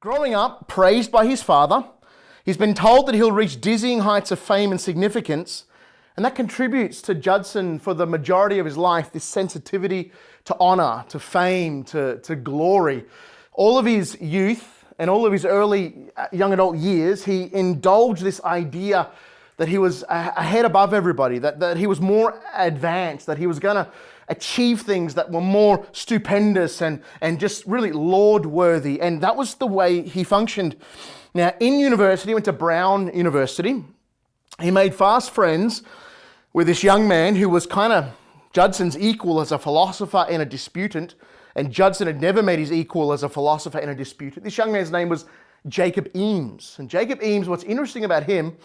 Growing up, praised by his father, he's been told that he'll reach dizzying heights of fame and significance, and that contributes to Judson for the majority of his life, this sensitivity to honor, to fame, to glory. All of his youth and all of his early young adult years, he indulged this idea that he was a head above everybody, that he was more advanced, that he was going to achieve things that were more stupendous and just really Lord-worthy. And that was the way he functioned. Now, in university, he went to Brown University. He made fast friends with this young man who was kind of Judson's equal as a philosopher and a disputant. And Judson had never met his equal as a philosopher and a disputant. This young man's name was Jacob Eames. And Jacob Eames, what's interesting about him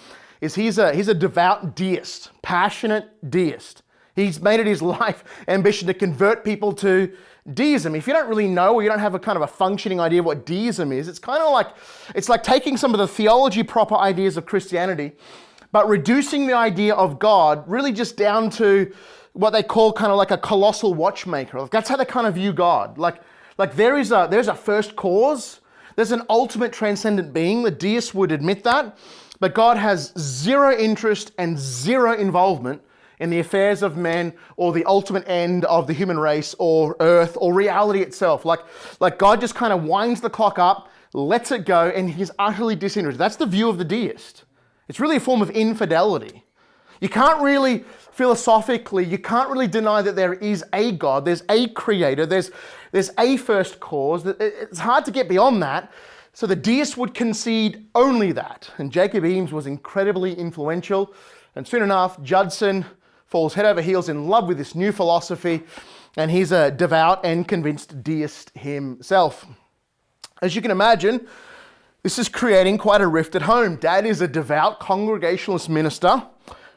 is he's a devout deist, passionate deist. He's made it his life ambition to convert people to deism. If you don't really know, or you don't have a kind of a functioning idea of what deism is, it's kind of like, it's like taking some of the theology proper ideas of Christianity, but reducing the idea of God really just down to what they call kind of like a colossal watchmaker. That's how they kind of view God. Like there's a first cause, there's an ultimate transcendent being. The deists would admit that, but God has zero interest and zero involvement in the affairs of men or the ultimate end of the human race or earth or reality itself. Like God just kind of winds the clock up, lets it go, and he's utterly disinterested. That's the view of the deist. It's really a form of infidelity. You can't really, philosophically, you can't really deny that there is a God, there's a creator, there's a first cause. It's hard to get beyond that. So the deist would concede only that. And Jacob Eames was incredibly influential. And soon enough, Judson falls head over heels in love with this new philosophy, and he's a devout and convinced deist himself. As you can imagine, this is creating quite a rift at home. Dad is a devout Congregationalist minister.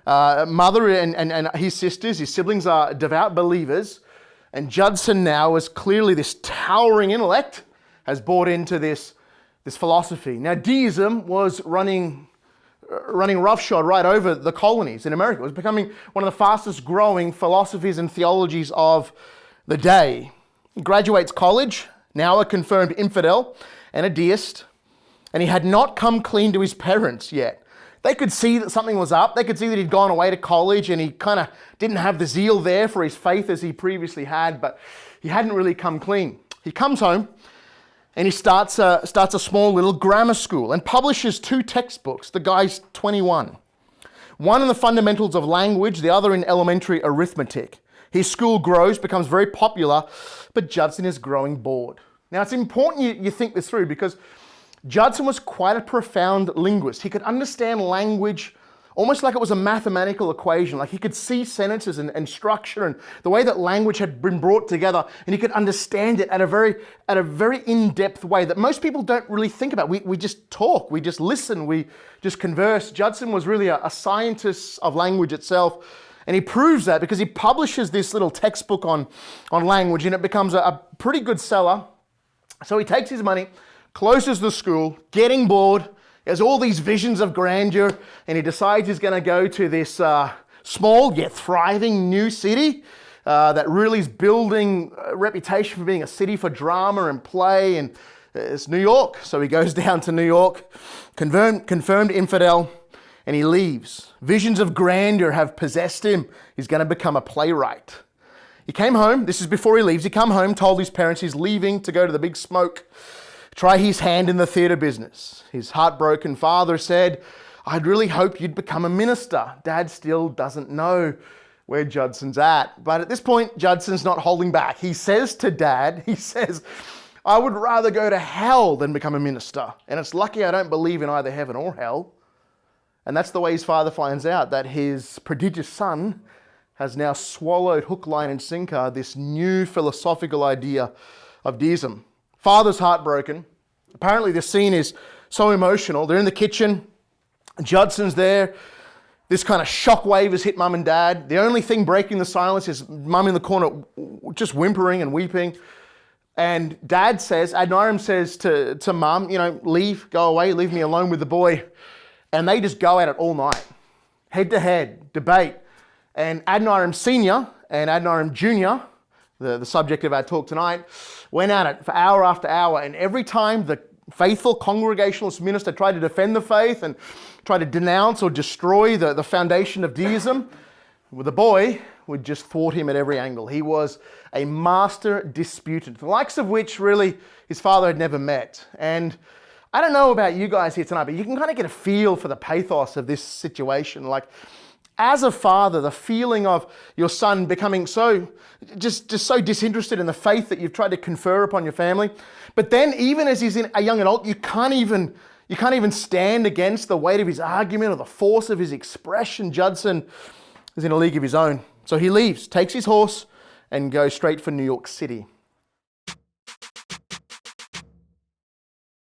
Mother and his sisters, his siblings, are devout believers. And Judson now, is clearly this towering intellect, has bought into this philosophy. Now, deism was running roughshod right over the colonies in America. It was becoming one of the fastest growing philosophies and theologies of the day. He graduates college, now a confirmed infidel and a deist, and he had not come clean to his parents yet. They could see that something was up. They could see that he'd gone away to college and he kind of didn't have the zeal there for his faith as he previously had, but he hadn't really come clean. He comes home and he starts a small little grammar school and publishes 2 textbooks. The guy's 21. One in the fundamentals of language, the other in elementary arithmetic. His school grows, becomes very popular, but Judson is growing bored. Now, it's important you think this through because Judson was quite a profound linguist. He could understand language almost like it was a mathematical equation. Like he could see sentences and structure and the way that language had been brought together, and he could understand it at a very in-depth way that most people don't really think about. We just talk, we just listen, we just converse. Judson was really a scientist of language itself, and he proves that because he publishes this little textbook on language, and it becomes a pretty good seller. So he takes his money, closes the school, getting bored. He has all these visions of grandeur, and he decides he's going to go to this small yet thriving new city that really is building a reputation for being a city for drama and play, and it's New York. So he goes down to New York, confirmed infidel, and he leaves. Visions of grandeur have possessed him. He's going to become a playwright. He came home. This is before he leaves. He came home, told his parents he's leaving to go to the big smoke, try his hand in the theatre business. His heartbroken father said, "I'd really hoped you'd become a minister." Dad still doesn't know where Judson's at. But at this point, Judson's not holding back. He says to Dad, "I would rather go to hell than become a minister. And it's lucky I don't believe in either heaven or hell." And that's the way his father finds out that his prodigious son has now swallowed hook, line, and sinker this new philosophical idea of deism. Father's heartbroken. Apparently the scene is so emotional. They're in the kitchen. Judson's there. This kind of shockwave has hit Mum and Dad. The only thing breaking the silence is Mum in the corner just whimpering and weeping. And Dad says, Adoniram says to Mum, leave, go away, leave me alone with the boy. And they just go at it all night. Head to head, debate. And Adoniram Sr. and Adoniram Jr., the subject of our talk tonight, went at it for hour after hour, and every time faithful Congregationalist minister tried to defend the faith and tried to denounce or destroy the foundation of deism, well, the boy would just thwart him at every angle. He was a master disputant, the likes of which really his father had never met. And I don't know about you guys here tonight, but you can kind of get a feel for the pathos of this situation. Like, as a father, the feeling of your son becoming so so disinterested in the faith that you've tried to confer upon your family. But then, even as he's a young adult, you can't even stand against the weight of his argument or the force of his expression. Judson is in a league of his own. So he leaves, takes his horse, and goes straight for New York City.